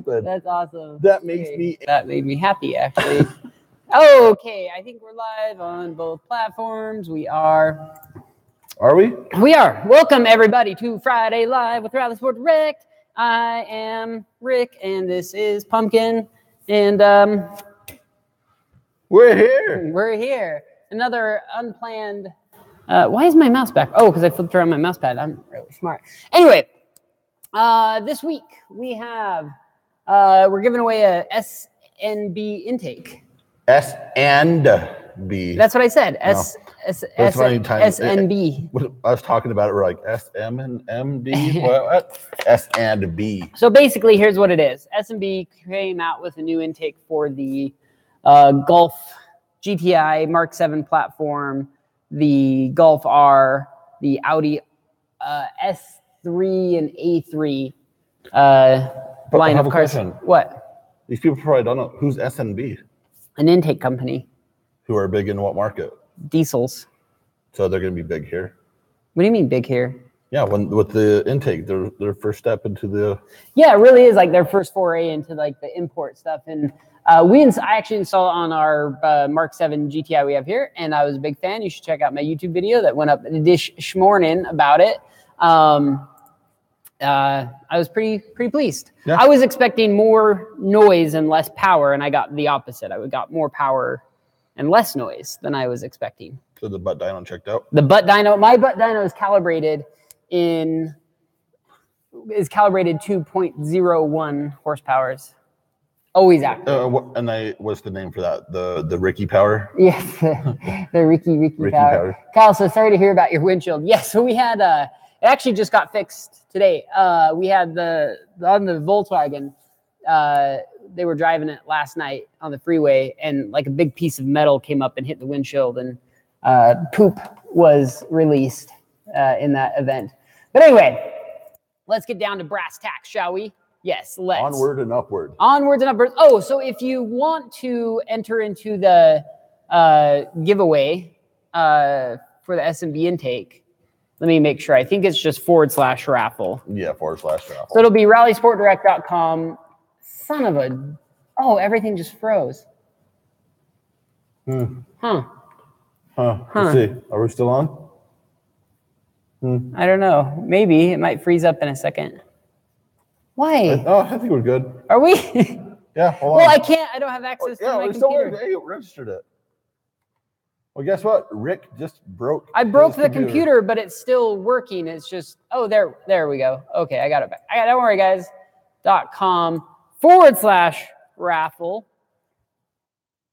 That's awesome. That made me happy, actually. Okay, I think we're live on both platforms. We are. Are we? We are. Welcome, everybody, to Friday Live with RallySportDirect. I am Rick, and this is Pumpkin, and we're here. We're here. Another unplanned. Why is my mouse back? Oh, because I flipped around my mouse pad. I'm really smart. Anyway, this week we have we're giving away a SNB intake. S and B. That's what I said. No. SNB. I was talking about it. We're like SM and MD. What? S and B. So basically, here's what it is. SNB came out with a new intake for the Golf GTI Mark 7 platform, the Golf R, the Audi S3 and A3 line of cars. Question. What? These people probably don't know who's SNB. An intake company. Who are big in what market? Diesels. So they're going to be big here. What do you mean big here? Yeah, with the intake, their first step into the. Yeah, it really is like their first foray into like the import stuff, and I actually installed it on our Mark 7 GTI we have here, and I was a big fan. You should check out my YouTube video that went up this morning about it. I was pretty pleased. Yeah. I was expecting more noise and less power, and I got the opposite. I got more power and less noise than I was expecting. So the butt dyno checked out? My butt dyno is calibrated 2.01 horsepower. Always active. What's the name for that? The Ricky power? Yes, the Ricky power. Kyle, so sorry to hear about your windshield. Yes, so we had it actually just got fixed today. We had on the Volkswagen. They were driving it last night on the freeway, and like a big piece of metal came up and hit the windshield, and poop was released in that event. But anyway, let's get down to brass tacks, shall we? Yes, let's. Onward and upward. Onwards and upwards. Oh, so if you want to enter into the giveaway for the SMB intake, let me make sure. I think it's just /raffle. Yeah, /raffle. So it'll be RallySportDirect.com. Son of a... Oh, everything just froze. Let's see. Are we still on? I don't know. Maybe. It might freeze up in a second. Why? I think we're good. Are we? Yeah, hold on. Well, I can't. I don't have access to my computer. Yeah, we registered it. Well, guess what? Rick just broke. I broke the computer, but it's still working. It's just... Oh, there we go. Okay, I got it back. Don't worry, guys. .com /raffle.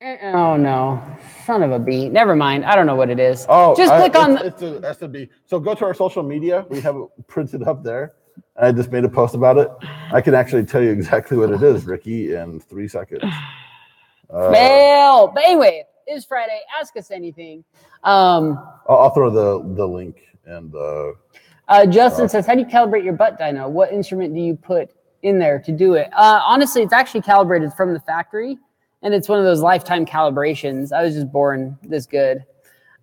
Oh no, son of a bee. Never mind. I don't know what it is. Oh, just click on. It's a SMB. So go to our social media. We have it printed up there. I just made a post about it. I can actually tell you exactly what it is, Ricky, in 3 seconds. Fail. But anyway, it is Friday. Ask us anything. I'll throw the link and. Justin says, "How do you calibrate your butt dyno? What instrument do you put in there to do it?" Honestly, it's actually calibrated from the factory, and it's one of those lifetime calibrations. I was just born this good.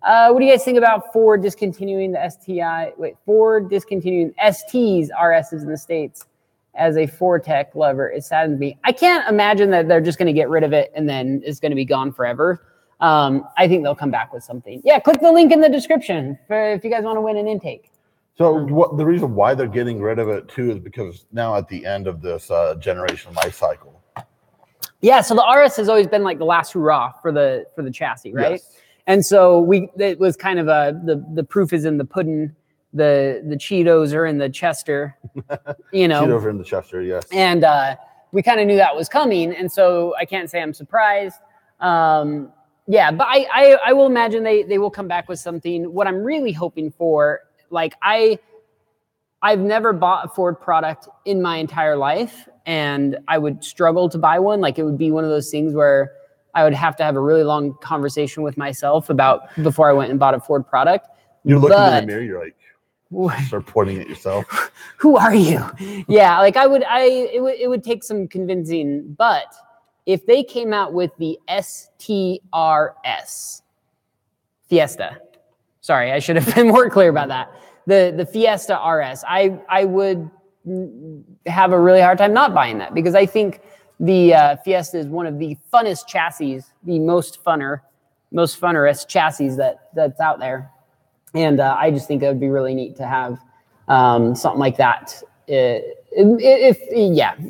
What do you guys think about Ford discontinuing the Ford discontinuing STs, RSs in the States as a Ford-Tech lever? It saddens me. I can't imagine that they're just going to get rid of it and then it's going to be gone forever. I think they'll come back with something. Yeah, click the link in the description if you guys want to win an intake. So the reason why they're getting rid of it too is because now at the end of this generation life cycle. Yeah, so the RS has always been like the last hurrah for the chassis, right? Yes. And so it was kind of the proof is in the pudding, the Cheetos are in the Chester, Cheetos are in the Chester, yes. And we kind of knew that was coming, and so I can't say I'm surprised. Yeah, but I will imagine they will come back with something. What I'm really hoping for. Like I've never bought a Ford product in my entire life, and I would struggle to buy one. Like it would be one of those things where I would have to have a really long conversation with myself about before I went and bought a Ford product. You're looking in the mirror, you're like, start pointing at yourself. Who are you? Yeah, like it would take some convincing, but if they came out with the STRS Fiesta, sorry, I should have been more clear about that. The Fiesta RS, I would have a really hard time not buying that, because I think the Fiesta is one of the funnest chassis, the most funnerest chassis that's out there. And I just think it would be really neat to have something like that.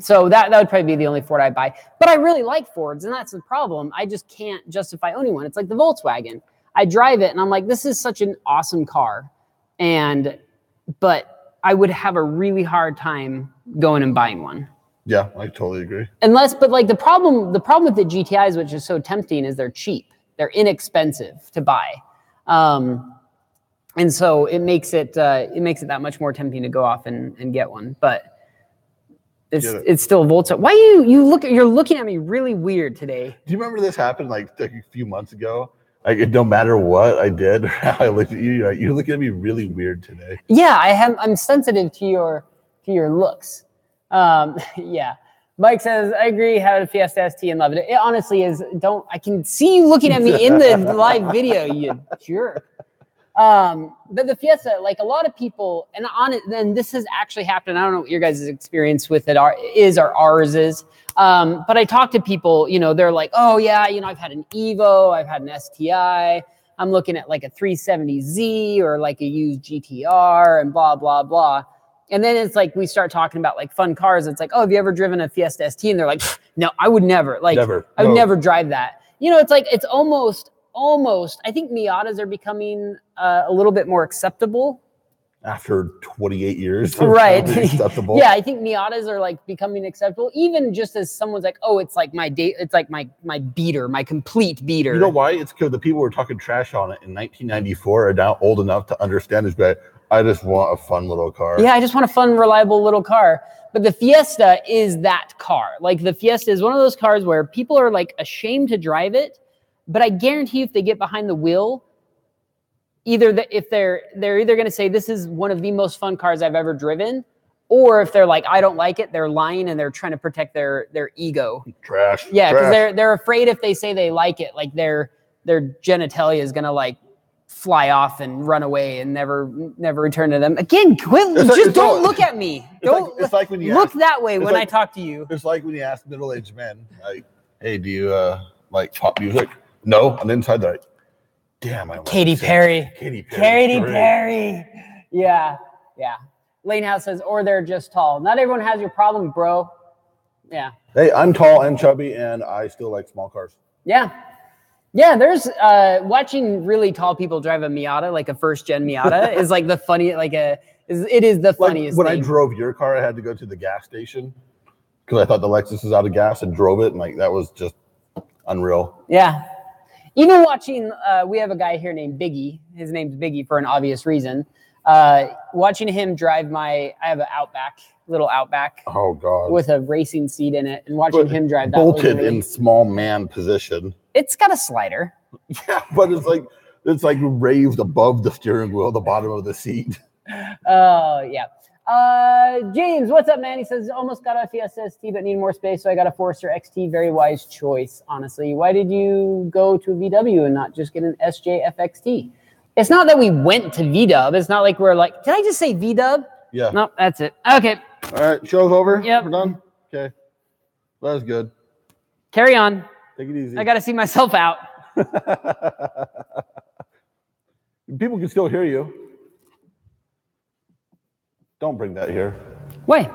So that would probably be the only Ford I'd buy. But I really like Fords, and that's the problem. I just can't justify owning one. It's like the Volkswagen. I drive it, and I'm like, this is such an awesome car, but I would have a really hard time going and buying one. Yeah, I totally agree. But like the problem with the GTIs, which is so tempting, is they're cheap. They're inexpensive to buy. And so it makes it that much more tempting to go off and get one. But it's still Volkswagen. Why you're looking at me really weird today? Do you remember this happened like a few months ago? Like, no matter what I did or how I looked at you, you're looking at me really weird today. Yeah, I'm sensitive to your looks. Yeah. Mike says, I agree, had a Fiesta ST and loved it. It honestly is, I can see you looking at me in the live video, you jerk. But the Fiesta, like a lot of people, and this has actually happened. I don't know what your guys' experience with it is or ours is. But I talk to people, they're like, oh yeah, I've had an Evo, I've had an STI, I'm looking at like a 370Z or like a used GTR and blah, blah, blah. And then it's like we start talking about like fun cars. It's like, oh, have you ever driven a Fiesta ST? And they're like, no, I would never. Like, never. I would never drive that. It's like it's almost. I think Miatas are becoming a little bit more acceptable after 28 years. Right. Acceptable. Yeah, I think Miatas are like becoming acceptable, even just as someone's like, oh, it's like my beater, my complete beater. You know why? It's because the people who were talking trash on it in 1994 are now old enough to understand this. But I just want a fun little car. Yeah, I just want a fun, reliable little car. But the Fiesta is that car. Like the Fiesta is one of those cars where people are like ashamed to drive it. But I guarantee you, if they get behind the wheel, if they're either going to say this is one of the most fun cars I've ever driven, or if they're like, I don't like it, they're lying and they're trying to protect their ego. Trash. Yeah, because they're afraid if they say they like it, like their genitalia is going to like fly off and run away and never return to them. Again, don't look at me. It's like when you look that way when I talk to you. It's like when you ask middle-aged men, like, hey, do you like pop music? No, on the inside they're like, damn, I like Katy Perry. Katy Perry. Yeah. Lane House says, or they're just tall. Not everyone has your problem, bro. Yeah. Hey, I'm tall and chubby, and I still like small cars. Yeah. Yeah, there's watching really tall people drive a Miata, like a first-gen Miata, is like the funny, it is the funniest when thing. I drove your car, I had to go to the gas station because I thought the Lexus was out of gas and drove it, and like that was just unreal. Yeah. Even watching, we have a guy here named Biggie. His name's Biggie for an obvious reason. Watching him drive I have an little Outback. Oh God. With a racing seat in it, and watching him drive that. Bolted in small man position. It's got a slider. Yeah, but it's like raised above the steering wheel, the bottom of the seat. Oh yeah. James, what's up, man? He says, almost got a Fiesta ST, but need more space, so I got a Forester XT. Very wise choice, honestly. Why did you go to a VW and not just get an SJFXT? It's not that we went to VW. It's not like we're like, did I just say VW? Yeah. No, that's it. Okay. All right, show's over? Yep. We're done? Okay. That was good. Carry on. Take it easy. I got to see myself out. People can still hear you. Don't bring that here. Wait.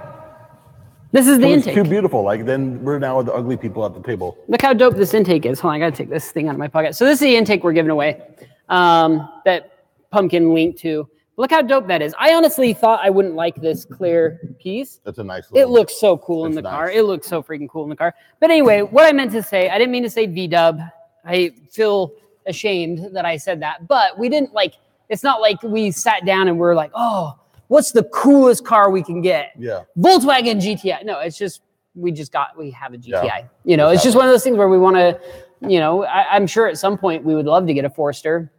This is the intake. It's too beautiful. Like, then we're now with the ugly people at the table. Look how dope this intake is. Hold on, I got to take this thing out of my pocket. So this is the intake we're giving away that Pumpkin linked to. Look how dope that is. I honestly thought I wouldn't like this clear piece. That's a nice It looks so cool in the car. It looks so freaking cool in the car. But anyway, what I meant to say, I didn't mean to say V-dub. I feel ashamed that I said that. But we didn't it's not like we sat down and we're like, oh, what's the coolest car we can get? Yeah. Volkswagen GTI. No, it's just, we have a GTI. Yeah. It's just one of those things where we want to, I'm sure at some point we would love to get a Forester.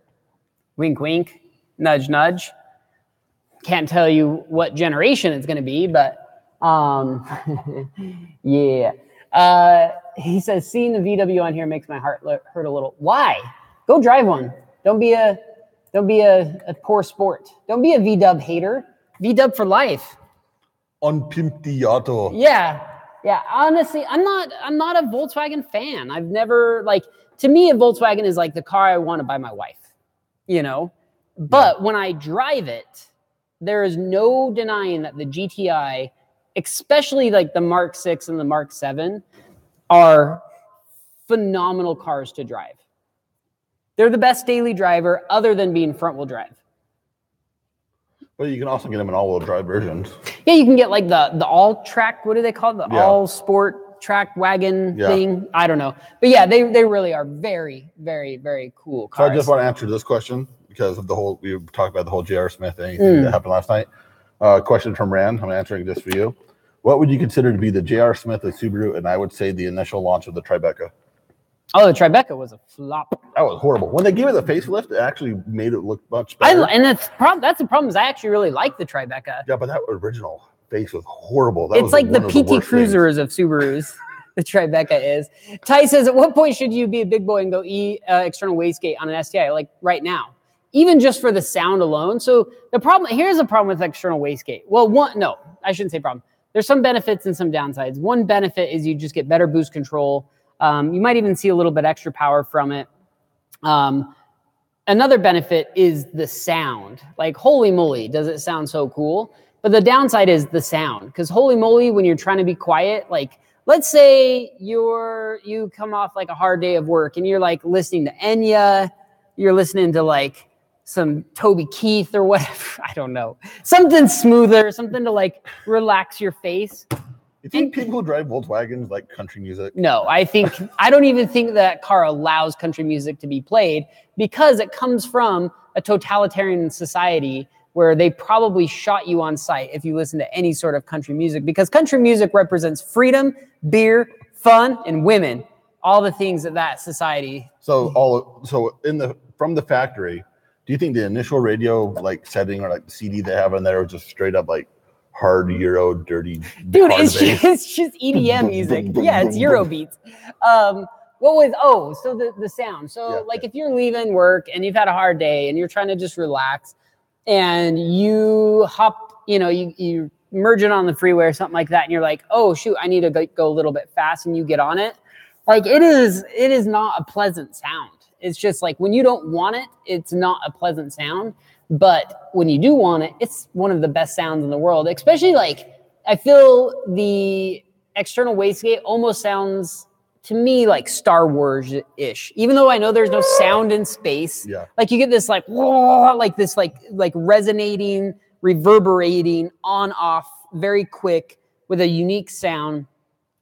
Wink, wink, nudge, nudge. Can't tell you what generation it's going to be, but yeah. He says, seeing the VW on here makes my heart hurt a little. Why? Go drive one. Don't be a poor sport. Don't be a V-dub hater. V-dub for life. Unpimpiato. Yeah. Yeah. Honestly, I'm not a Volkswagen fan. I've never, like, to me, a Volkswagen is like the car I want to buy my wife, you know? But when I drive it, there is no denying that the GTI, especially like the Mark 6 and the Mark 7, are phenomenal cars to drive. They're the best daily driver other than being front wheel drive. But you can also get them in all-wheel drive versions. Yeah, you can get like the all-track, what do they call it? The all-sport track wagon thing. I don't know. But yeah, they really are very, very, very cool cars. So I just want to answer this question because of we talked about the whole J.R. Smith thing that happened last night. Question from Rand. I'm answering this for you. What would you consider to be the J.R. Smith of Subaru? And I would say the initial launch of the Tribeca. Oh, the Tribeca was a flop. That was horrible. When they gave it the facelift, it actually made it look much better. And that's the problem is I actually really like the Tribeca. Yeah, but that original face was horrible. It's like the PT Cruisers of Subarus. The Tribeca is. Ty says, at what point should you be a big boy and go external wastegate on an STI? Like right now, even just for the sound alone. So here's the problem with external wastegate. Well, I shouldn't say problem. There's some benefits and some downsides. One benefit is you just get better boost control. You might even see a little bit extra power from it. Another benefit is the sound. Like, holy moly, does it sound so cool? But the downside is the sound. Because holy moly, when you're trying to be quiet, like, let's say you come off like a hard day of work and you're like listening to Enya, you're listening to like some Toby Keith or whatever. I don't know. Something smoother, something to like relax your face. You think people who drive Volkswagens like country music? No, I don't even think that car allows country music to be played because it comes from a totalitarian society where they probably shot you on sight if you listen to any sort of country music, because country music represents freedom, beer, fun, and women, all the things that society. From the factory, do you think the initial radio like setting or like the CD they have in there is just straight up like hard Euro dirty? Dude, it's just EDM music. Yeah, it's Euro beats. The sound. So if you're leaving work and you've had a hard day and you're trying to just relax and you hop, you merge it on the freeway or something like that, and you're like, oh shoot, I need to go a little bit fast, and you get on it. Like it is not a pleasant sound. It's just like when you don't want it, it's not a pleasant sound. But when you do want it, it's one of the best sounds in the world. Especially like, I feel the external wastegate almost sounds to me like Star Wars-ish. Even though I know there's no sound in space. Yeah. Like you get this like, whoa, like this like resonating, reverberating, on, off, very quick with a unique sound.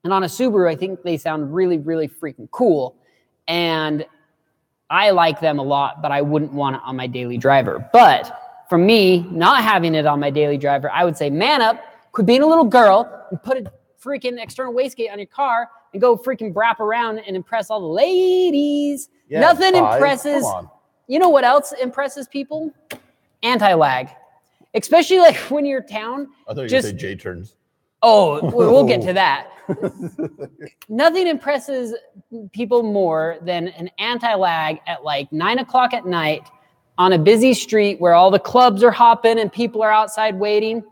And on a Subaru, I think they sound really, really freaking cool. And I like them a lot, but I wouldn't want it on my daily driver. But for me, not having it on my daily driver, I would say, man up, quit being a little girl, and put a freaking external wastegate on your car and go freaking brap around and impress all the ladies. Yeah, nothing impresses. You know what else impresses people? Anti-lag. Especially like when you're town. I thought you were going to say J-turns. Oh, we'll get to that. Nothing impresses people more than an anti-lag at like 9 o'clock at night on a busy street where all the clubs are hopping and people are outside waiting.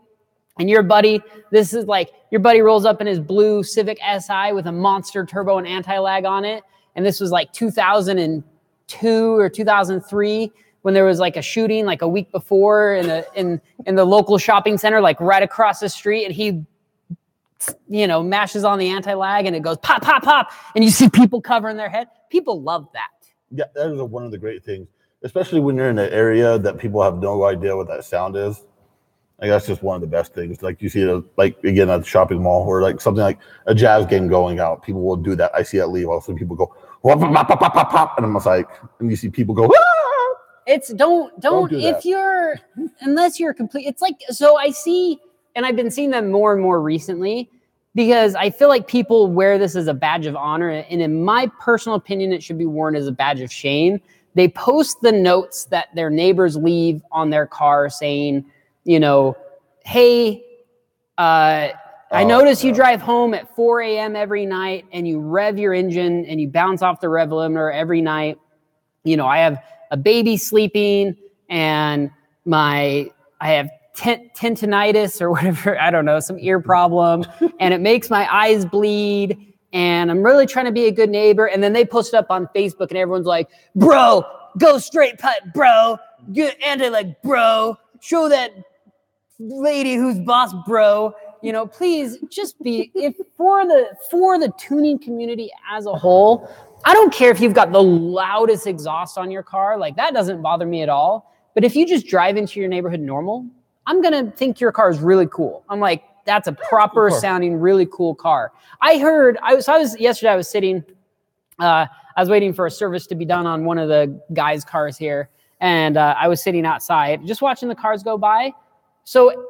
And your buddy rolls up in his blue Civic Si with a monster turbo and anti-lag on it. And this was like 2002 or 2003 when there was like a shooting like a week before in the local shopping center, like right across the street. And he mashes on the anti-lag and it goes pop, pop, pop. And you see people covering their head. People love that. Yeah, that is one of the great things, especially when you're in an area that people have no idea what that sound is. Like that's just one of the best things. Like you see it, like again at the shopping mall or like something like a jazz game going out. People will do that. I see that leave. Also, people go pop, pop, pop, pop, pop, pop, and I'm just like, and you see people go. Ah! It's don't if you're unless you're complete. It's like so I see. And I've been seeing them more and more recently because I feel like people wear this as a badge of honor. And in my personal opinion, it should be worn as a badge of shame. They post the notes that their neighbors leave on their car saying, hey, I notice you drive home at 4 a.m. every night and you rev your engine and you bounce off the rev limiter every night. I have a baby sleeping and I have tinnitus or whatever, I don't know, some ear problem, and it makes my eyes bleed, and I'm really trying to be a good neighbor. And then they post it up on Facebook, and everyone's like, bro, go straight putt, bro. Get anti-leg, bro. Show that lady who's boss, bro. You know, please just be, if for the tuning community as a whole, I don't care if you've got the loudest exhaust on your car, like that doesn't bother me at all. But if you just drive into your neighborhood normal, I'm going to think your car is really cool. I'm like, that's a proper sounding, really cool car. Yesterday I was sitting, I was waiting for a service to be done on one of the guys' cars here. And I was sitting outside just watching the cars go by. So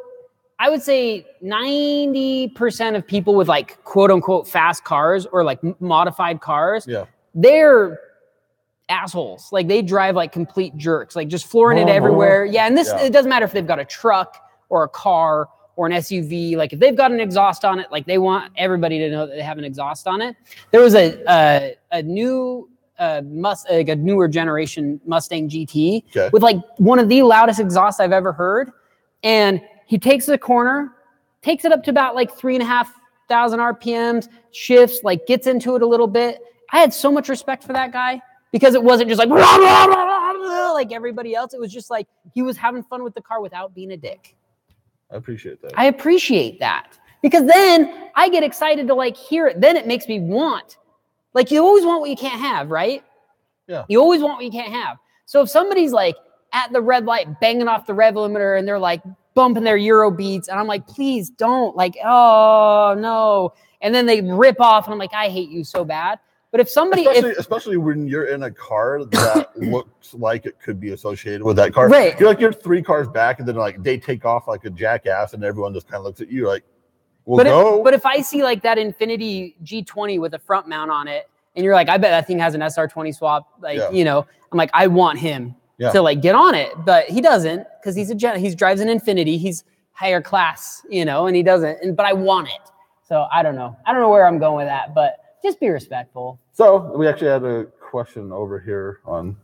I would say 90% of people with like quote unquote fast cars or like modified cars, they're assholes. Like they drive like complete jerks, like just flooring it everywhere. Yeah. And it doesn't matter if they've got a truck or a car or an SUV. Like if they've got an exhaust on it, like they want everybody to know that they have an exhaust on it. There was a newer generation Mustang GT with like one of the loudest exhausts I've ever heard. And he takes the corner, takes it up to about like 3,500 RPMs, shifts, like gets into it a little bit. I had so much respect for that guy because it wasn't just like, blah, blah, blah, blah, like everybody else. It was just like, he was having fun with the car without being a dick. I appreciate that. I appreciate that because then I get excited to like hear it. Then it makes me want, like you always want what you can't have, right? Yeah. You always want what you can't have. So if somebody's like at the red light banging off the rev limiter and they're like bumping their Euro beats and I'm like, please don't, like, oh no. And then they rip off and I'm like, I hate you so bad. But if somebody, especially when you're in a car that looks like it could be associated with that car, right? You're 3 cars back, and then like they take off like a jackass, and everyone just kind of looks at you like, "Well, But if I see like that Infiniti G20 with a front mount on it, and you're like, I bet that thing has an SR20 swap, like you know, I'm like, I want him to like get on it, but he doesn't because he drives an Infiniti, he's higher class, you know, and he doesn't. But I want it, so I don't know where I'm going with that, but. Just be respectful. So we actually had a question over here on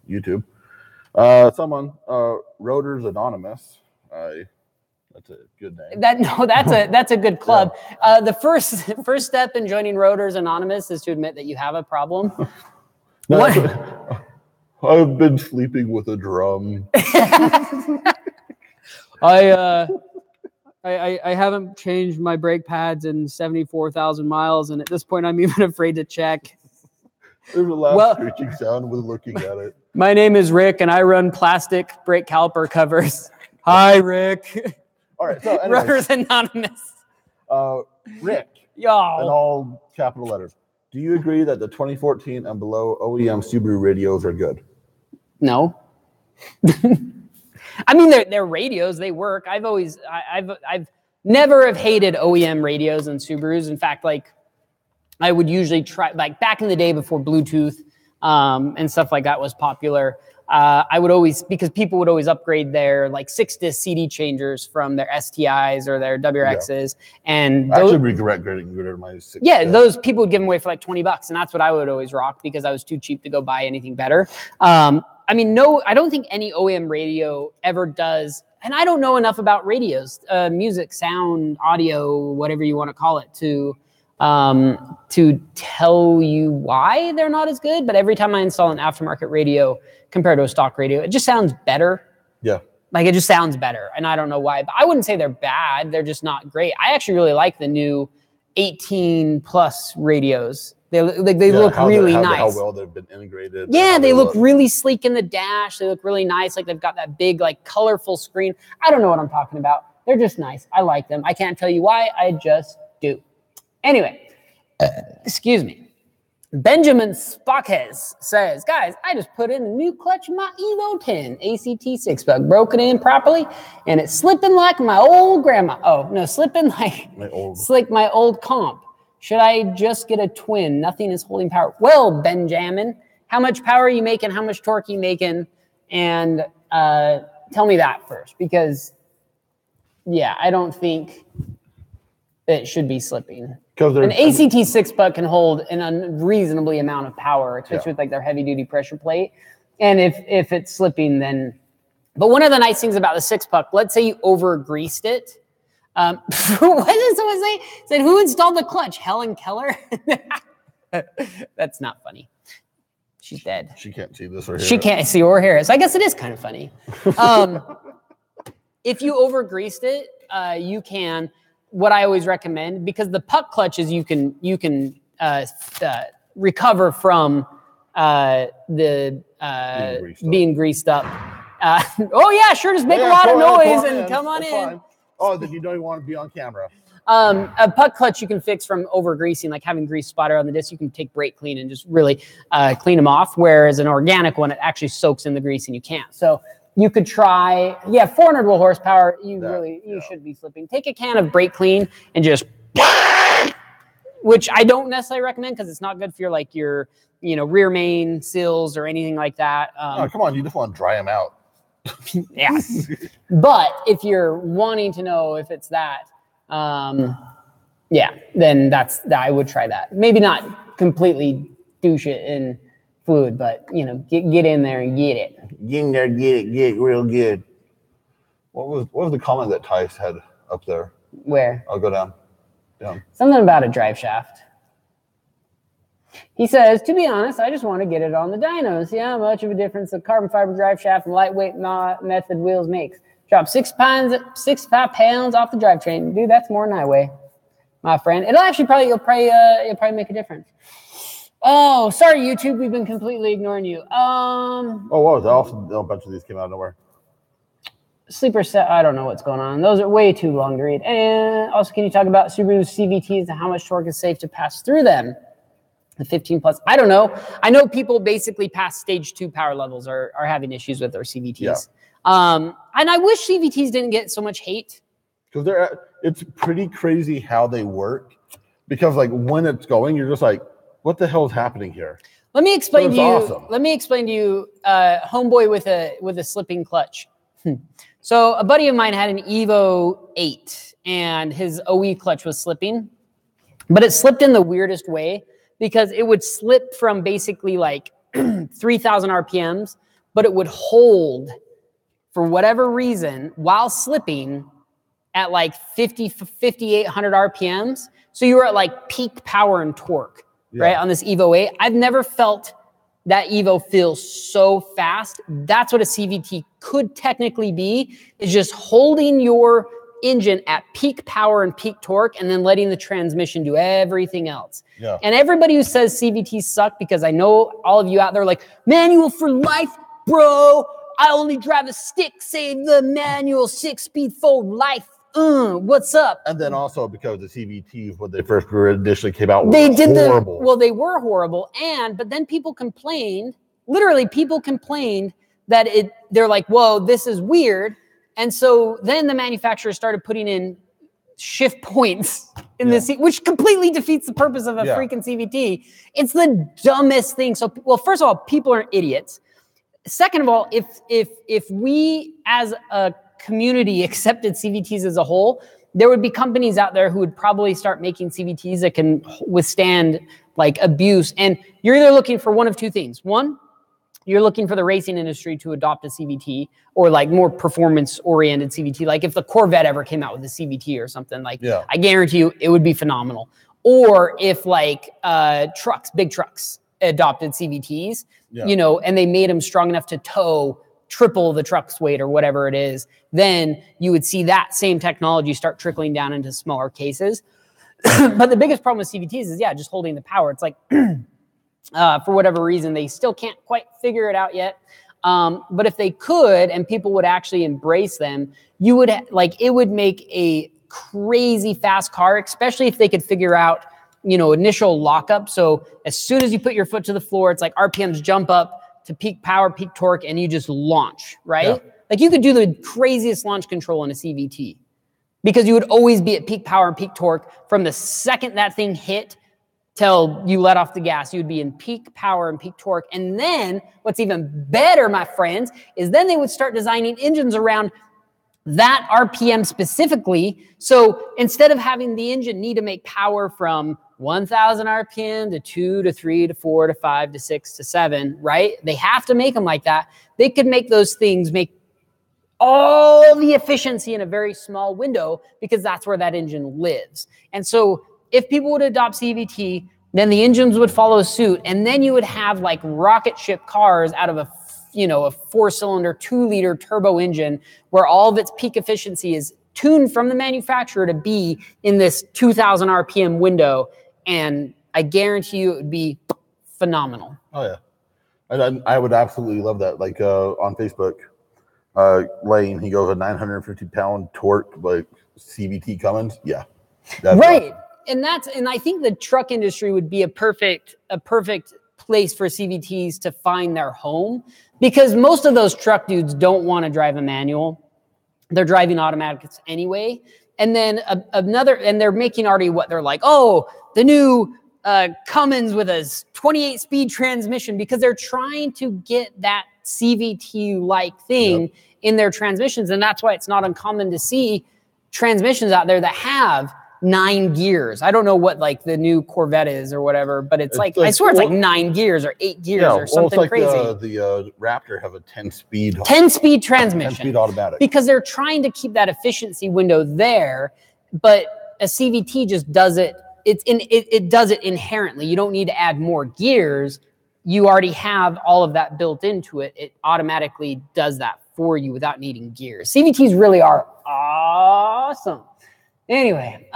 YouTube. Someone, Rotors Anonymous. That's a good name. That's a good club. The first step in joining Rotors Anonymous is to admit that you have a problem. I've been sleeping with a drum. I haven't changed my brake pads in 74,000 miles, and at this point, I'm even afraid to check. There's a loud screeching sound when looking at it. My name is Rick, and I run plastic brake caliper covers. Hi, Rick. All right, so Rotors Anonymous. Rick, in all capital letters. Do you agree that the 2014 and below OEM Subaru radios are good? No. I mean, they're radios. They work. I've never have hated OEM radios and Subarus. In fact, like I would usually try, like back in the day before Bluetooth and stuff like that was popular. I would always, because people would always upgrade their like 6-disc CD changers from their STIs or their WRXs. And I actually regret getting rid of my 6-disc. Yeah, those people would give them away for like $20, and that's what I would always rock because I was too cheap to go buy anything better. I mean, no, I don't think any OEM radio ever does, and I don't know enough about radios, music, sound, audio, whatever you want to call it, to tell you why they're not as good. But every time I install an aftermarket radio compared to a stock radio, it just sounds better. Yeah. Like it just sounds better, and I don't know why. But I wouldn't say they're bad. They're just not great. I actually really like the new 18+ radios. They look really nice. How well they've been integrated. Yeah, they look really sleek in the dash. They look really nice. Like they've got that big, like colorful screen. I don't know what I'm talking about. They're just nice. I like them. I can't tell you why. I just do. Anyway, excuse me. Benjamin Spockhes says, guys, I just put in a new clutch in my Evo 10 ACT 6-buck, broken in properly, and it's slipping like my old grandma. Oh, no, slipping like my old comp. Should I just get a twin? Nothing is holding power. Well, Benjamin, how much power are you making? How much torque are you making? And tell me that first, because, yeah, I don't think it should be slipping. An ACT 6-buck can hold an unreasonably amount of power, especially with like their heavy-duty pressure plate. And if it's slipping, then But one of the nice things about the 6-puck, let's say you over-greased it. What did someone say? Said, who installed the clutch? Helen Keller? That's not funny. She's dead. She can't see this or hear She it. can't see or hear it. So I guess it is kind of funny. If you over-greased it, you can, what I always recommend, because the puck clutches you can recover from being greased up. Oh yeah, sure, just make a lot of noise and come on in. Fine. Oh, then you don't even want to be on camera. A puck clutch you can fix from over-greasing, like having grease spotter on the disc. You can take brake clean and just really clean them off, whereas an organic one, it actually soaks in the grease and you can't. So you could try, 400 horsepower, you should be slipping. Take a can of brake clean and just, which I don't necessarily recommend because it's not good for your rear main seals or anything like that. Oh, come on, you just want to dry them out. Yeah. But if you're wanting to know if it's that, then I would try that. Maybe not completely douche it in fluid, but get in there and get it. Get in there, get it real good. What was the comment that Tice had up there? Where? I'll go down. Something about a drive shaft. He says, to be honest, I just want to get it on the dyno. See how much of a difference the carbon fiber drive shaft and lightweight method wheels makes. Drop 65 pounds off the drivetrain. Dude, that's more than I weigh, my friend. It'll actually you'll probably make a difference. Oh, sorry, YouTube. We've been completely ignoring you. Oh, what was that? Also, a bunch of these came out of nowhere. Sleeper set. I don't know what's going on. Those are way too long to read. And also, can you talk about Subaru CVTs and how much torque is safe to pass through them? The 15 plus. I don't know. I know people basically past stage 2 power levels are having issues with their CVTs. Yeah. And I wish CVTs didn't get so much hate. Because it's pretty crazy how they work. Because when it's going, you're just like, what the hell is happening here? Let me explain to you. Awesome. Let me explain to you, homeboy with a slipping clutch. So a buddy of mine had an Evo 8 and his OE clutch was slipping, but it slipped in the weirdest way because it would slip from basically 3,000 RPMs, but it would hold for whatever reason while slipping at 5,800 RPMs. So you were at peak power and torque, right? On this Evo 8. I've never felt that Evo feels so fast. That's what a CVT could technically be, is just holding your engine at peak power and peak torque and then letting the transmission do everything else. Yeah. And everybody who says CVTs suck, because I know all of you out there manual for life, bro. I only drive a stick, save the manual 6-speed for life. What's up? And then also because the CVTs, when they first initially came out, they did horrible. They were horrible. But then people complained, that they're like, whoa, this is weird. And so then the manufacturers started putting in shift points in the seat, which completely defeats the purpose of a freaking CVT. It's the dumbest thing. So, first of all, people are idiots. Second of all, if we as a community accepted CVTs as a whole, there would be companies out there who would probably start making CVTs that can withstand abuse. And you're either looking for one of two things. One, you're looking for the racing industry to adopt a CVT or more performance-oriented CVT. If the Corvette ever came out with a CVT or something, I guarantee you it would be phenomenal. Or if big trucks adopted CVTs, and they made them strong enough to tow triple the truck's weight or whatever it is, then you would see that same technology start trickling down into smaller cases. But the biggest problem with CVTs is, just holding the power. It's for whatever reason, they still can't quite figure it out yet. But if they could, and people would actually embrace them, you would it would make a crazy fast car, especially if they could figure out, initial lockup. So as soon as you put your foot to the floor, it's RPMs jump up to peak power, peak torque, and you just launch, right? Yeah. You could do the craziest launch control in a CVT because you would always be at peak power and peak torque from the second that thing hit till you let off the gas. You'd be in peak power and peak torque. And then what's even better, my friends, is then they would start designing engines around that RPM specifically. So instead of having the engine need to make power from 1,000 RPM to 2 to 3 to 4 to 5 to 6 to 7, right? They have to make them like that. They could make those things make all the efficiency in a very small window because that's where that engine lives. And so if people would adopt CVT, then the engines would follow suit, and then you would have like rocket ship cars out of a 4-cylinder, 2-liter turbo engine where all of its peak efficiency is tuned from the manufacturer to be in this 2,000 RPM window. And I guarantee you it would be phenomenal. Oh, yeah. And I would absolutely love that. Like on Facebook, Lane, he goes a 950-pound torque, like CVT Cummins. Yeah. Right. And I think the truck industry would be a perfect place for CVTs to find their home, because most of those truck dudes don't want to drive a manual. They're driving automatics anyway. And then and they're making already what they're like, oh, the new Cummins with a 28-speed transmission, because they're trying to get that CVT-like thing in their transmissions. And that's why it's not uncommon to see transmissions out there that have 9 gears. I don't know what like the new Corvette is or whatever, but it's like I swear it's like 9 gears or 8 gears or something it's like crazy. The Raptor have a 10-speed transmission, 10-speed automatic, because they're trying to keep that efficiency window there. But a CVT just does it. It does it inherently. You don't need to add more gears. You already have all of that built into it. It automatically does that for you without needing gears. CVTs really are awesome. Anyway,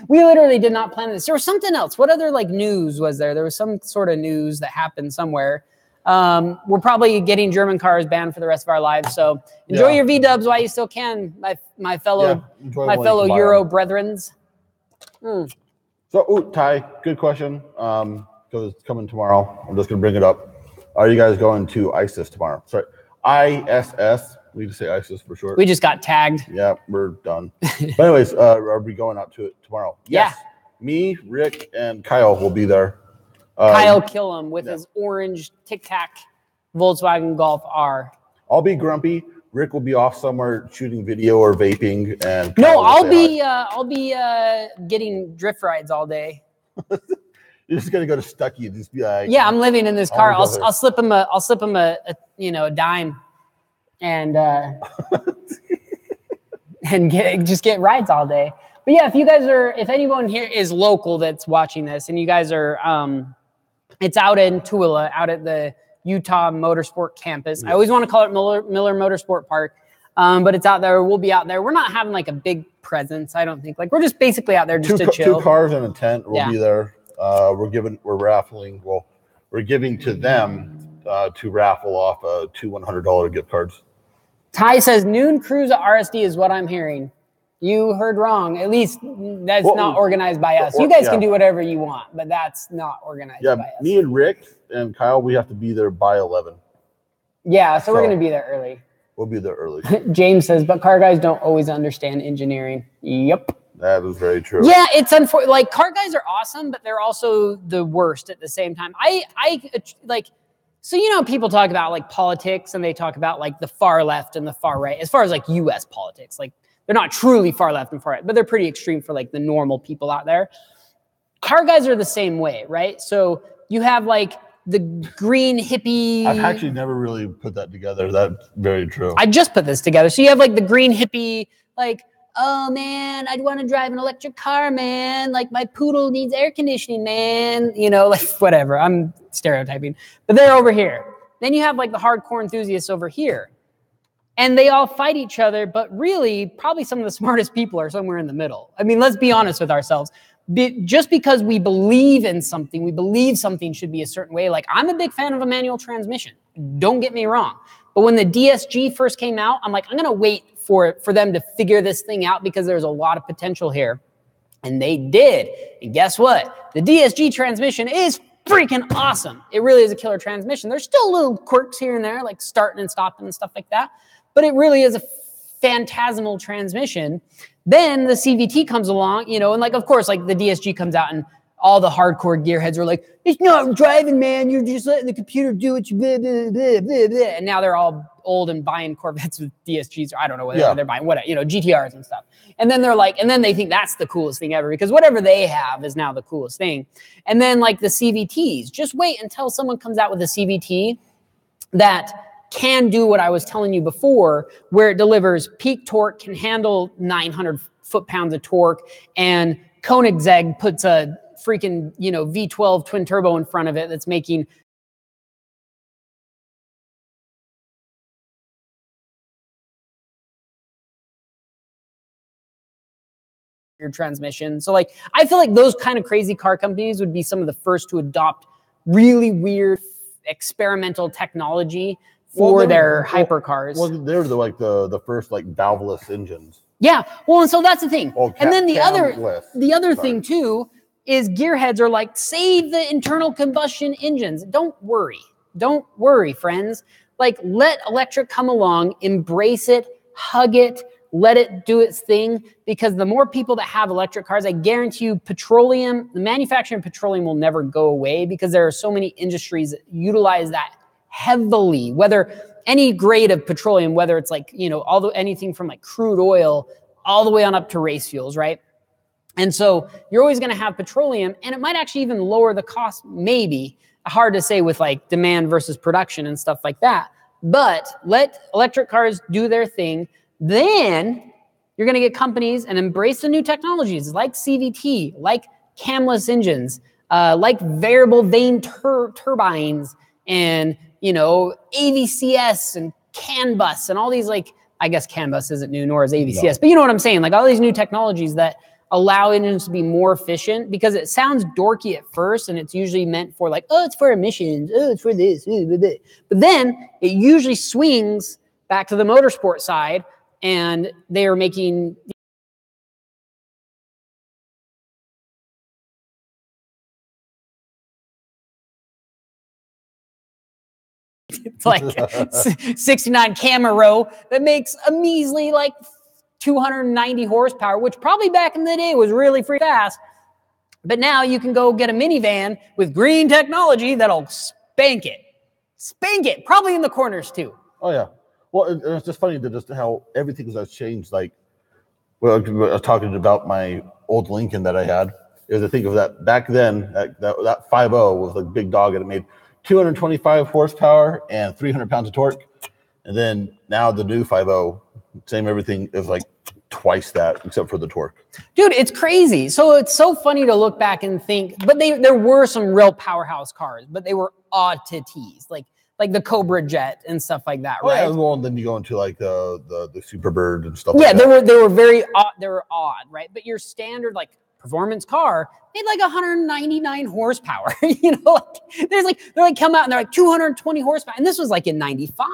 we literally did not plan this. There was something else. What other like news was there? There was some sort of news that happened somewhere. We're probably getting German cars banned for the rest of our lives. So enjoy your V-dubs while you still can, my fellow Euro brethrens. So, Ty, good question. Because it's coming tomorrow. I'm just gonna bring it up. Are you guys going to ISIS tomorrow? Sorry, ISS. We just say ISIS for short. We just got tagged. Yeah, we're done. But anyways, are we going out to it tomorrow? Yes. Yeah. Me, Rick, and Kyle will be there. Kyle Killam with his orange Tic Tac Volkswagen Golf R. I'll be grumpy. Rick will be off somewhere shooting video or vaping, and no, I'll be getting drift rides all day. You're just gonna go to Stucky and just be like, yeah, I'm living in this car. I'll slip him a dime. And and get rides all day. But yeah, if anyone here is local that's watching this, and you guys are, it's out in Tooele, out at the Utah Motorsport Campus. I always want to call it Miller Motorsport Park, but it's out there. We'll be out there. We're not having like a big presence, I don't think. Like we're just basically out there just to chill. 2 cars and a tent. We'll be there. We're giving to them to raffle off 2 $100 gift cards. Ty says noon cruise at RSD is what I'm hearing. You heard wrong. At least that's not organized by us. You guys can do whatever you want, but that's not organized by us. Me and Rick and Kyle, we have to be there by 11. Yeah, so we're going to be there early. We'll be there early. James says, but car guys don't always understand engineering. Yep. That is very true. Yeah, it's unfortunate. Like car guys are awesome, but they're also the worst at the same time. So, people talk about like politics and they talk about like the far left and the far right, as far as like U.S. politics. Like they're not truly far left and far right, but they're pretty extreme for like the normal people out there. Car guys are the same way, right? So you have like the green hippie. I've actually never really put that together. That's very true. I just put this together. So you have like the green hippie, like, oh man, I'd want to drive an electric car, man. Like my poodle needs air conditioning, man. Like whatever. I'm stereotyping, but they're over here. Then you have like the hardcore enthusiasts over here, and they all fight each other. But really, probably some of the smartest people are somewhere in the middle. I mean, let's be honest with ourselves. Just because we believe in something, we believe something should be a certain way. Like I'm a big fan of a manual transmission. Don't get me wrong. But when the DSG first came out, I'm like, I'm going to wait for them to figure this thing out because there's a lot of potential here. And they did. And guess what? The DSG transmission is freaking awesome. It really is a killer transmission. There's still little quirks here and there, like starting and stopping and stuff like that. But it really is a phantasmal transmission. Then the CVT comes along, and like, of course, like the DSG comes out and all the hardcore gearheads are like, it's not driving, man. You're just letting the computer do it. Blah, blah, blah, blah, blah. And now they're all old and buying Corvettes with DSGs. Or I don't know whether they're buying whatever, GTRs and stuff. And then they're like, and then they think that's the coolest thing ever because whatever they have is now the coolest thing. And then like the CVTs, just wait until someone comes out with a CVT that can do what I was telling you before, where it delivers peak torque, can handle 900 foot-pounds of torque, and Koenigsegg puts a freaking, V12 twin turbo in front of it that's making your transmission. So like, I feel like those kind of crazy car companies would be some of the first to adopt really weird experimental technology for their hypercars. Well, they're the first like valveless engines. Yeah. Well, and so that's the thing. And then the other thing too is gearheads are like, save the internal combustion engines. Don't worry, friends. Like, let electric come along, embrace it, hug it, let it do its thing, because the more people that have electric cars, I guarantee you the manufacturing of petroleum will never go away, because there are so many industries that utilize that heavily, whether any grade of petroleum, whether it's like, anything from like crude oil all the way on up to race fuels, right? And so you're always going to have petroleum, and it might actually even lower the cost, maybe. Hard to say with like demand versus production and stuff like that. But let electric cars do their thing. Then you're going to get companies and embrace the new technologies like CVT, like camless engines, like variable vane turbines, and, AVCS and CAN bus and all these, like, I guess CAN bus isn't new, nor is AVCS, but you know what I'm saying? Like all these new technologies that allow engines to be more efficient, because it sounds dorky at first, and it's usually meant for like, oh, it's for emissions, oh, it's for this, but then it usually swings back to the motorsport side, and they are making it's like 69 Camaro that makes a measly like 290 horsepower, which probably back in the day was really free fast. But now you can go get a minivan with green technology that'll spank it, probably in the corners too. Oh yeah. Well, it's just funny that just how everything has changed. Like, well, I was talking about my old Lincoln that I had. Is to think of that back then, that 5.0 was a big dog, and it made 225 horsepower and 300 pounds of torque. And then now the new 5.0, same everything, is like twice that, except for the torque. Dude, it's crazy. So it's so funny to look back and think, but there were some real powerhouse cars, but they were oddities, like the Cobra Jet and stuff like that, right? Yeah, well, and then you go into like the Superbird and stuff. Yeah, like that. They were very odd. They were odd, right? But your standard like performance car made like 199 horsepower. They're come out and they're like 220 horsepower, and this was like in 95,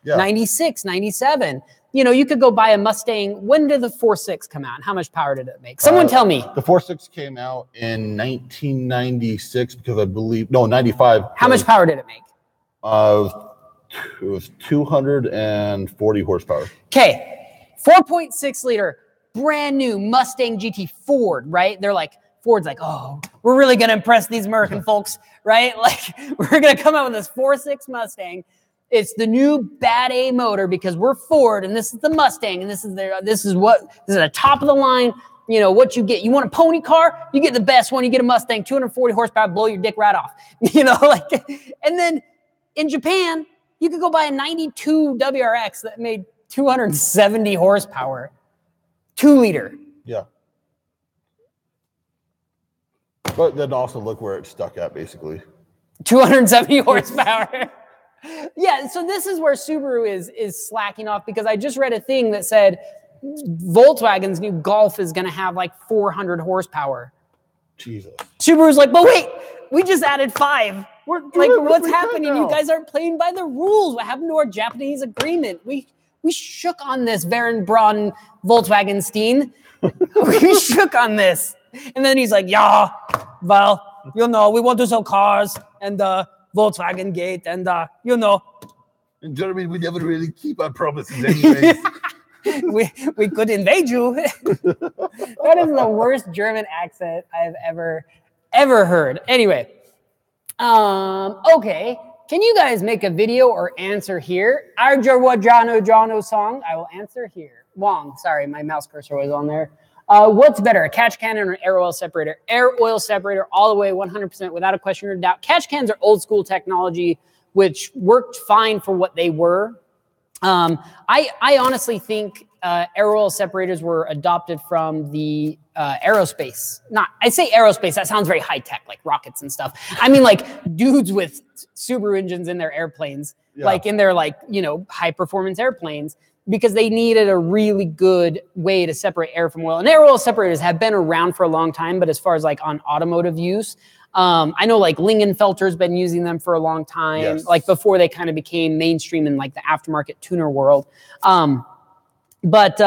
96, 97. You could go buy a Mustang. When did the 4.6 come out? And how much power did it make? Someone tell me. The 4.6 came out in 1996 because I believe 95. How much power did it make? It was 240 horsepower. Okay, 4.6 liter, brand new Mustang GT Ford, right? Ford's like, oh, we're really gonna impress these American folks, right? Like, we're gonna come out with this 4.6 Mustang. It's the new bad A motor because we're Ford, and this is the Mustang, and this is the top of the line. What you get. You want a pony car? You get the best one. You get a Mustang, 240 horsepower, blow your dick right off. And then in Japan, you could go buy a 92 WRX that made 270 horsepower, 2 liter. Yeah. But then also look where it's stuck at, basically. 270 horsepower. Yeah, so this is where Subaru is slacking off, because I just read a thing that said Volkswagen's new Golf is going to have like 400 horsepower. Jesus. Subaru's like, but wait, we just added 5. What's happening? You guys aren't playing by the rules. What happened to our Japanese agreement? We shook on this, Baron Braun Volkswagenstein. We shook on this. And then he's like, yeah, well, we want to sell cars and Volkswagen Gate and, And Jeremy, we never really keep our promises anyways. we could invade you. That is the worst German accent I've ever heard. Anyway. Okay. Can you guys make a video or answer here? Jono song. I will answer here. Wong. Sorry, my mouse cursor was on there. What's better, a catch cannon or an air oil separator? Air oil separator all the way, 100%, without a question or doubt. Catch cans are old school technology. which worked fine for what they were. I honestly think air oil separators were adopted from the aerospace. I say aerospace, that sounds very high tech, like rockets and stuff. I mean, like dudes with Subaru engines in their airplanes, like in their high performance airplanes, because they needed a really good way to separate air from oil. And air oil separators have been around for a long time, but as far as like on automotive use, I know like Lingenfelter's been using them for a long time, like before they kind of became mainstream in like the aftermarket tuner world. But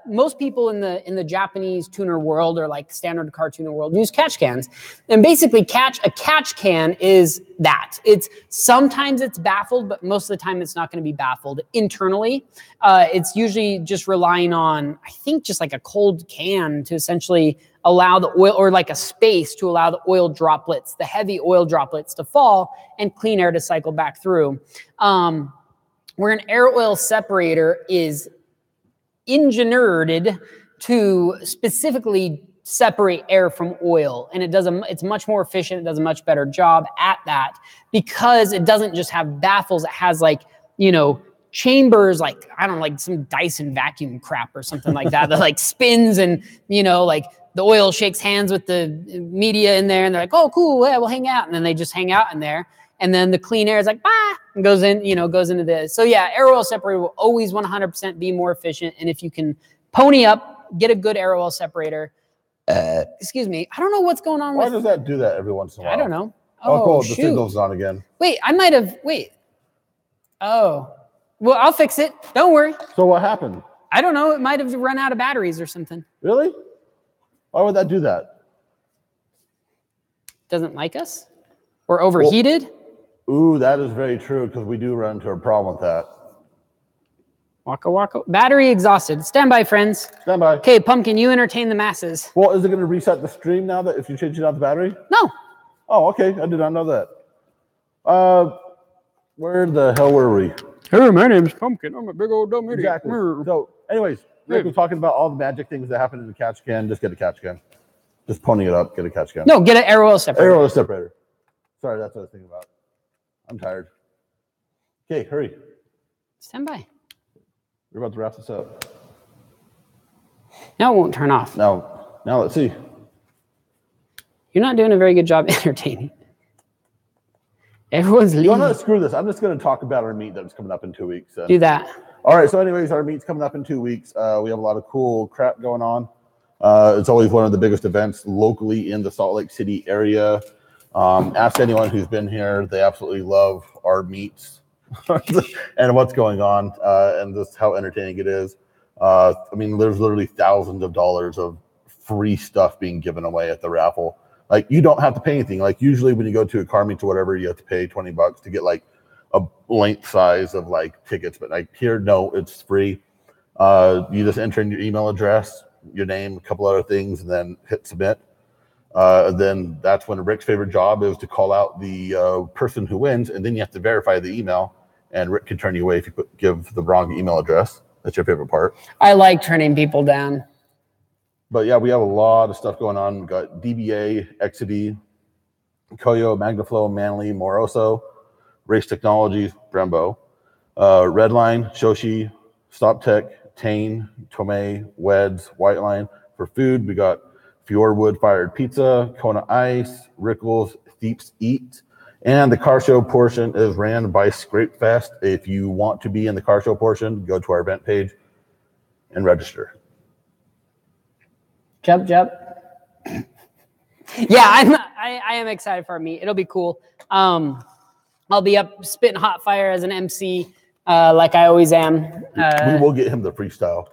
most people in the Japanese tuner world or like standard car tuner world use catch cans. And basically a catch can is that. Sometimes it's baffled, but most of the time it's not going to be baffled internally. It's usually just relying on, I think, just like a cold can to essentially allow the oil, or like a space to allow the oil droplets, the heavy oil droplets to fall and clean air to cycle back through. Where an air oil separator is engineered to specifically separate air from oil, and it's much more efficient. It does a much better job at that because it doesn't just have baffles. It has like, chambers, like, I don't know, like some Dyson vacuum crap or something like that, that like spins and, like the oil shakes hands with the media in there and they're like, oh, cool, yeah, we'll hang out. And then they just hang out in there. And then the clean air is like, and goes into this. So yeah, air oil separator will always 100% be more efficient. And if you can pony up, get a good air oil separator. Excuse me. I don't know what's going on. Why does that do that every once in a while? I don't know. Oh, cool. The signal's on again. Wait. Oh, well, I'll fix it. Don't worry. So what happened? I don't know. It might have run out of batteries or something. Really? Why would that do that? Doesn't like us? Or overheated? Well, ooh, that is very true, because we do run into a problem with that. Waka waka. Battery exhausted. Stand by, friends. Stand by. Okay, Pumpkin, you entertain the masses. Well, is it going to reset the stream now that if you change it out the battery? No. Oh, okay. I did not know that. Where the hell were we? Hey, my name's Pumpkin. I'm a big old dumb idiot. Exactly. So, anyways, Rick was talking about all the magic things that happen in the catch can. Just get a catch can. Just ponying it up, get a catch can. No, get an air oil separator. Air oil separator. Sorry, that's what I was thinking about. I'm tired. Okay, hurry. Stand by. We're about to wrap this up. Now it won't turn off. Now let's see. You're not doing a very good job entertaining. Everyone's leaving. You want to screw this? I'm just going to talk about our meet that's coming up in 2 weeks. Do that. All right. So, anyways, our meet's coming up in 2 weeks. We have a lot of cool crap going on. It's always one of the biggest events locally in the Salt Lake City area. Ask anyone who's been here; they absolutely love our meets and what's going on, and just how entertaining it is. I mean, there's literally thousands of dollars of free stuff being given away at the raffle. Like, you don't have to pay anything. Like, usually when you go to a car meet or whatever, you have to pay $20 to get like a length size of like tickets. But like here, no, it's free. You just enter in your email address, your name, a couple other things, and then hit submit. Then that's when Rick's favorite job is to call out the person who wins, and then you have to verify the email, and Rick can turn you away if you give the wrong email address. That's your favorite part. I like turning people down. But yeah, we have a lot of stuff going on. We've got DBA, Exidy, Koyo, Magnaflow, Manly, Moroso, Race Technologies, Brembo, Redline, Shoshi, StopTech, Tane, Tomei, Weds, Whiteline. For food, we got Fjord Wood Fired Pizza, Kona Ice, Rickles, Thieps Eat. And the car show portion is ran by Scrapefest. If you want to be in the car show portion, go to our event page and register. Jump. Yeah, I am excited for our meet. It'll be cool. I'll be up spitting hot fire as an MC, like I always am. We will get him the freestyle.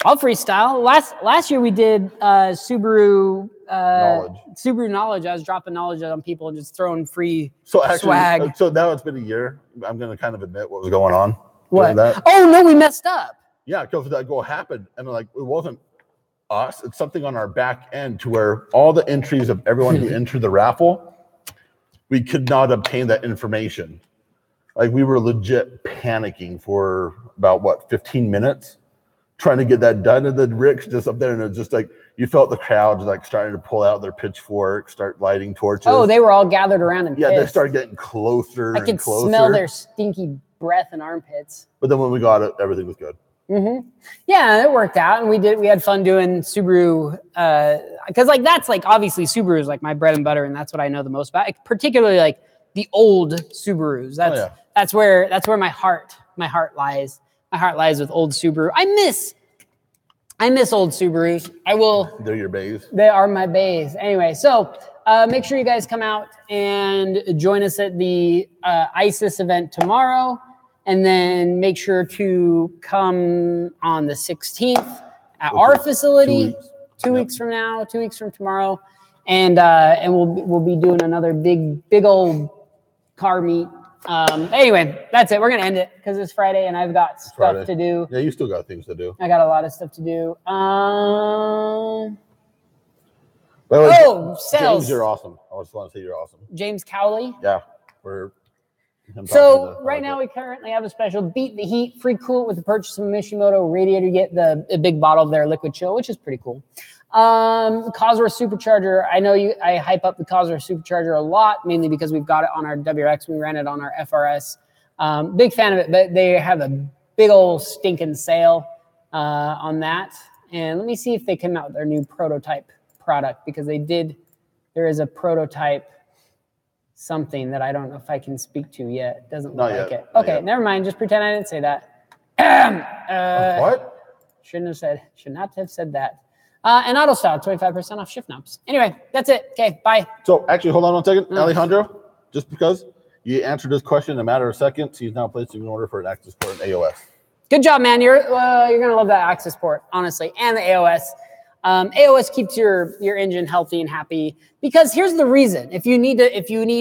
I'll freestyle. Last year we did Subaru knowledge. Subaru knowledge. I was dropping knowledge on people and just throwing free swag. So now it's been a year. I'm going to kind of admit what was going on. What? Oh no, we messed up. Yeah, because that goal happened, and like it wasn't us. It's something on our back end to where all the entries of everyone who entered the raffle, we could not obtain that information. Like, we were legit panicking for about 15 minutes trying to get that done, and then Rick's just up there and it's just like, you felt the crowds like starting to pull out their pitchforks, start lighting torches. Oh, they were all gathered around and they started getting closer. I could smell their stinky breath and armpits. But then when we got it, everything was good. Mm-hmm. Yeah, it worked out, and we had fun doing Subaru because like that's like obviously Subaru is like my bread and butter, and that's what I know the most about. Like, particularly like the old Subarus. That's where my heart lies. My heart lies with old Subaru. I miss old Subarus. I will. They're your bays. They are my bays. Anyway, so make sure you guys come out and join us at the ISIS event tomorrow. And then make sure to come on the 16th at our facility, 2 weeks from now, 2 weeks from tomorrow. And we'll be doing another big old car meet. Anyway, that's it. We're going to end it because it's Friday and I've got stuff to do. Yeah, you still got things to do. I got a lot of stuff to do. Sales. James, you're awesome. I just want to say you're awesome. James Cowley. Yeah, So right now we currently have a special Beat the Heat free coolant with the purchase of a Mishimoto radiator. You get a big bottle of their liquid chill, which is pretty cool. Cosworth Supercharger. I know I hype up the Cosworth Supercharger a lot, mainly because we've got it on our WRX. We ran it on our FRS. Big fan of it, but they have a big old stinking sale on that. And let me see if they came out with their new prototype product because they did. There is a prototype something that I don't know if I can speak to yet. Doesn't look like it. Okay, never mind. Just pretend I didn't say that. What? Should not have said that. And auto style, 25% off shift knobs. Anyway, that's it. Okay, bye. So actually, hold on 1 second, Alejandro. Just because you answered this question in a matter of seconds, he's now placing an order for an Access Port and AOS. Good job, man. You're gonna love that Access Port, honestly, and the AOS. AOS keeps your engine healthy and happy because here's the reason. If you need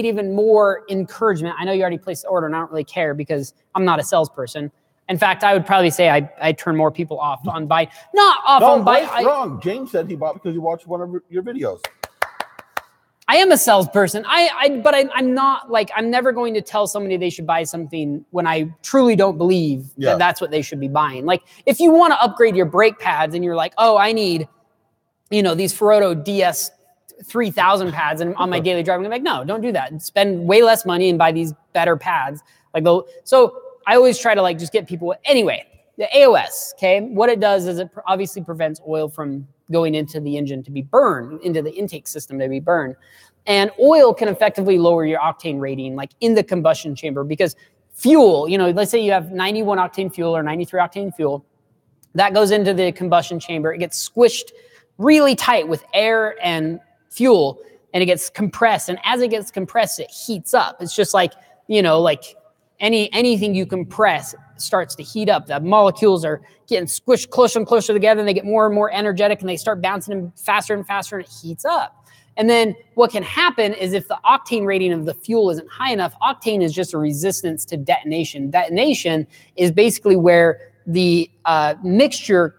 even more encouragement, I know you already placed the order and I don't really care because I'm not a salesperson. In fact, I would probably say I turn more people off on buy. Not off on buy. Wrong. James said he bought because he watched one of your videos. I am a salesperson. But I'm not like, I'm never going to tell somebody they should buy something when I truly don't believe that that's what they should be buying. Like if you want to upgrade your brake pads and you're like, oh, I need, these Ferodo DS 3000 pads and on my daily driving, I'm like, no, don't do that. Spend way less money and buy these better pads. So I always try to just get people. Anyway, the AOS, okay, what it does is it obviously prevents oil from going into the engine to be burned, into the intake system to be burned. And oil can effectively lower your octane rating, in the combustion chamber, because fuel, let's say you have 91 octane fuel or 93 octane fuel, that goes into the combustion chamber. It gets squished really tight with air and fuel, and it gets compressed. And as it gets compressed, it heats up. It's just anything you compress starts to heat up. The molecules are getting squished closer and closer together, and they get more and more energetic, and they start bouncing them faster and faster, and it heats up. And then what can happen is if the octane rating of the fuel isn't high enough, octane is just a resistance to detonation. Detonation is basically where the mixture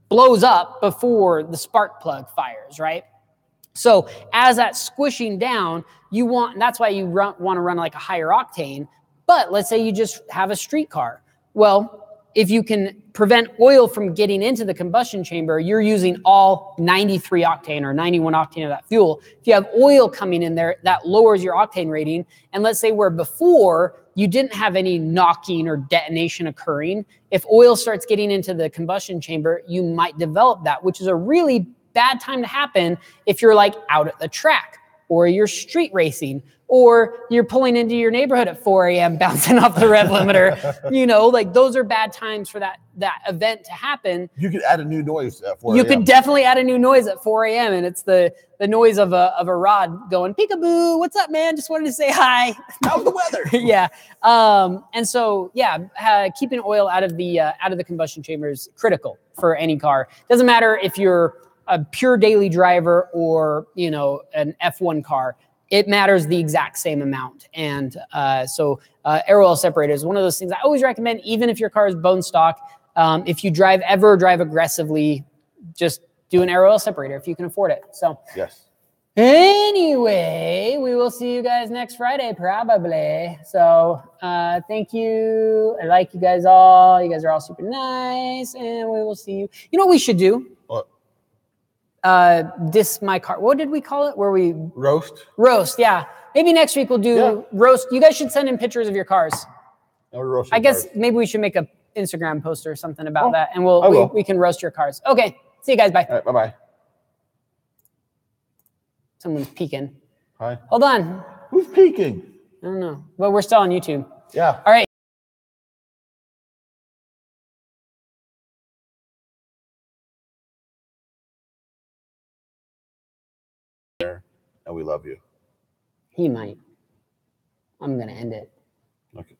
blows up before the spark plug fires, right? So as that's squishing down, that's why you want to run a higher octane. But let's say you just have a street car. Well, if you can prevent oil from getting into the combustion chamber, you're using all 93 octane or 91 octane of that fuel. If you have oil coming in there, that lowers your octane rating. And let's say where before you didn't have any knocking or detonation occurring, if oil starts getting into the combustion chamber, you might develop that, which is a really bad time to happen if you're out at the track or you're street racing or you're pulling into your neighborhood at 4 a.m. bouncing off the rev limiter. Those are bad times for that event to happen. You could add a new noise at 4 a.m. You could definitely add a new noise at 4 a.m. and it's the noise of a rod going, peekaboo, what's up, man? Just wanted to say hi. How's the weather? Yeah. And so, keeping oil out of the combustion chamber is critical for any car. Doesn't matter if you're a pure daily driver or, an F1 car. It matters the exact same amount. And so air oil separator is one of those things I always recommend, even if your car is bone stock. If you drive aggressively, just do an air oil separator if you can afford it. So yes. Anyway, we will see you guys next Friday, probably. So thank you. I like you guys all. You guys are all super nice. And we will see you. You know what we should do? What? Diss my car. What did we call it? Where we roast? Yeah. Maybe next week we'll do roast. You guys should send in pictures of your cars. I guess maybe we should make a Instagram post or something about that, and we can roast your cars. Okay. See you guys. Bye. All right, bye-bye. Someone's peeking. Hi. Hold on. Who's peeking? I don't know. Well, we're still on YouTube. Yeah. All right. And we love you. He might. I'm going to end it. Okay.